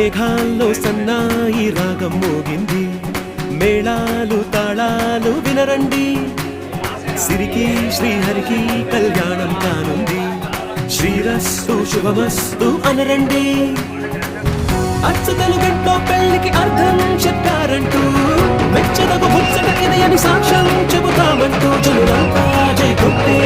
మేఘాల్లో సన్నాయి రాగం మోగింది, మేళాలు తాళాలు వినరండి, సిరికి శ్రీహరికి కళ్యాణం కానుంది, శ్రీరస్తు శుభమస్తు అనరండి. అచ్చతలు గంటో పెళ్లికి అర్థం చెప్పారంటూ, మెచ్చదగు ముచ్చట ఇది అని సాక్ష్యం చెబుతామంటూ, జనులంతా జై కొట్టే